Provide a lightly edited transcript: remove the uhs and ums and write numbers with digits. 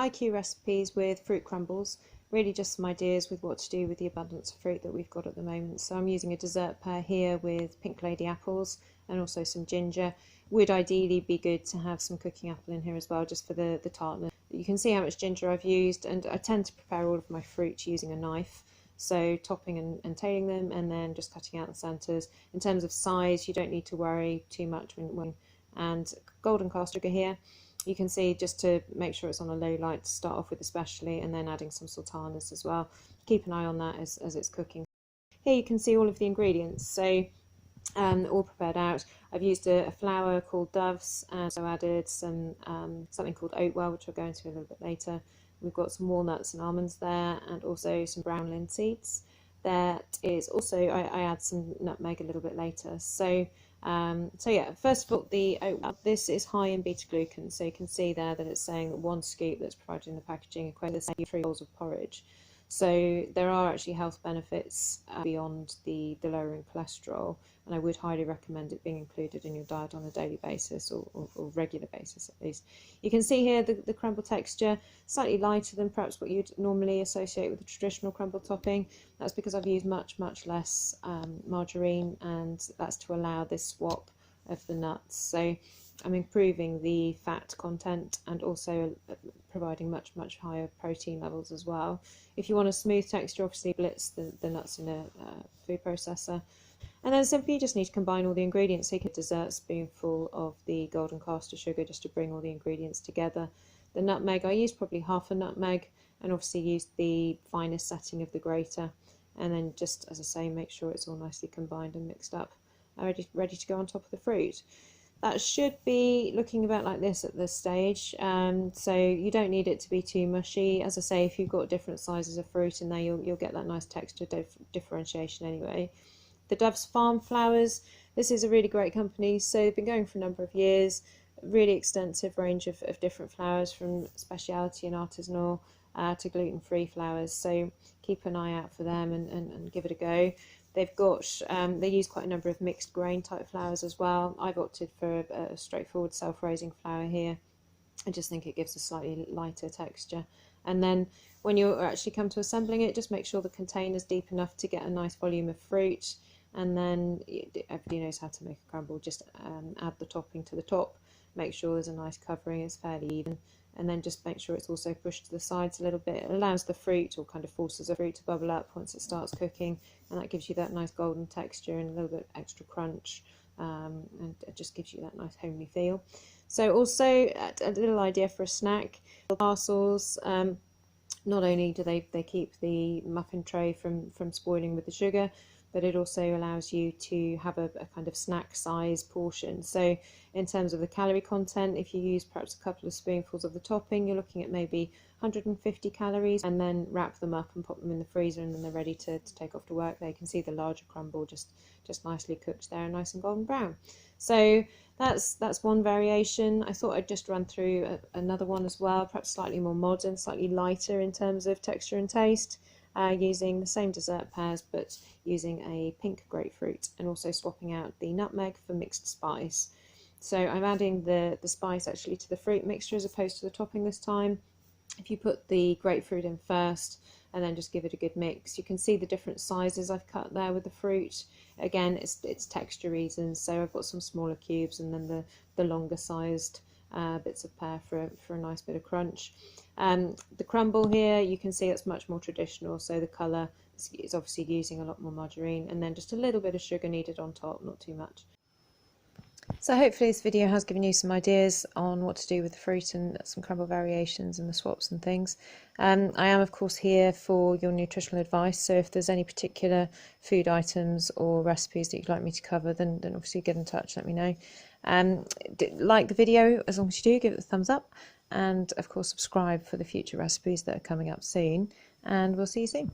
IQ recipes with fruit crumbles, really just some ideas with what to do with the abundance of fruit that we've got at the moment. So I'm using a dessert pear here with pink lady apples and also some ginger. Would ideally be good to have some cooking apple in here as well, just for the tartness. You can see how much ginger I've used, and I tend to prepare all of my fruit using a knife. So topping and tailing them, and then just cutting out the centres. In terms of size, you don't need to worry too much when and golden cast sugar here. You can see, just to make sure it's on a low light to start off with especially, and then adding some sultanas as well. Keep an eye on that as it's cooking. Here you can see all of the ingredients, so all prepared out. I've used a flour called Dove's, and so added some something called Oatwell, which I'll go into a little bit later. We've got some walnuts and almonds there, and also some brown linseeds. That is also, I add some nutmeg a little bit later. So yeah, first of all, the oatmeal. This is high in beta-glucans, so you can see there that it's saying that 1 scoop that's provided in the packaging equates to the same 3 bowls of porridge. So there are actually health benefits beyond the lowering cholesterol, and I would highly recommend it being included in your diet on a daily basis, or regular basis at least. You can see here the crumble texture, slightly lighter than perhaps what you'd normally associate with a traditional crumble topping. That's because I've used much less margarine, and that's to allow this swap of the nuts. So I'm improving the fat content and also providing much higher protein levels as well. If you want a smooth texture, obviously blitz the nuts in a food processor. And then simply you just need to combine all the ingredients. So you get a dessert spoonful of the golden caster sugar just to bring all the ingredients together. The nutmeg, I used probably half a nutmeg, and obviously used the finest setting of the grater. And then just, as I say, make sure it's all nicely combined and mixed up, ready to go on top of the fruit. That should be looking about like this at this stage, so you don't need it to be too mushy. As I say, if you've got different sizes of fruit in there, you'll get that nice texture differentiation anyway. The Dove's Farm flours, this is a really great company, so they've been going for a number of years. Really extensive range of different flours, from specialty and artisanal to gluten-free flours, so keep an eye out for them and give it a go. They've got, they use quite a number of mixed grain type flours as well. I've opted for a straightforward self-raising flour here. I just think it gives a slightly lighter texture. And then when you actually come to assembling it, just make sure the container's deep enough to get a nice volume of fruit. And then everybody knows how to make a crumble. Just add the topping to the top. Make sure there's a nice covering, it's fairly even. And then just make sure it's also pushed to the sides a little bit. It allows the fruit, or kind of forces the fruit to bubble up once it starts cooking, and that gives you that nice golden texture and a little bit extra crunch, and it just gives you that nice homely feel. So also a little idea for a snack, parcels. Not only do they keep the muffin tray from spoiling with the sugar, but it also allows you to have a kind of snack size portion. So in terms of the calorie content, if you use perhaps a couple of spoonfuls of the topping, you're looking at maybe 150 calories, and then wrap them up and pop them in the freezer, and then they're ready to take off to work. There you can see the larger crumble just nicely cooked there, and nice and golden brown. So that's one variation. I thought I'd just run through another one as well, perhaps slightly more modern, slightly lighter in terms of texture and taste. Using the same dessert pears, but using a pink grapefruit, and also swapping out the nutmeg for mixed spice. So I'm adding the spice actually to the fruit mixture as opposed to the topping this time. If you put the grapefruit in first and then just give it a good mix, you can see the different sizes I've cut there with the fruit. Again, it's texture reasons, so I've got some smaller cubes, and then the longer sized bits of pear for a nice bit of crunch. The crumble here, you can see it's much more traditional, so the colour is obviously using a lot more margarine, and then just a little bit of sugar needed on top, not too much. So hopefully this video has given you some ideas on what to do with the fruit and some crumble variations and the swaps and things. I am of course here for your nutritional advice, so if there's any particular food items or recipes that you'd like me to cover, then obviously get in touch, let me know. Like the video, as long as you do, give it a thumbs up, and of course subscribe for the future recipes that are coming up soon, and we'll see you soon.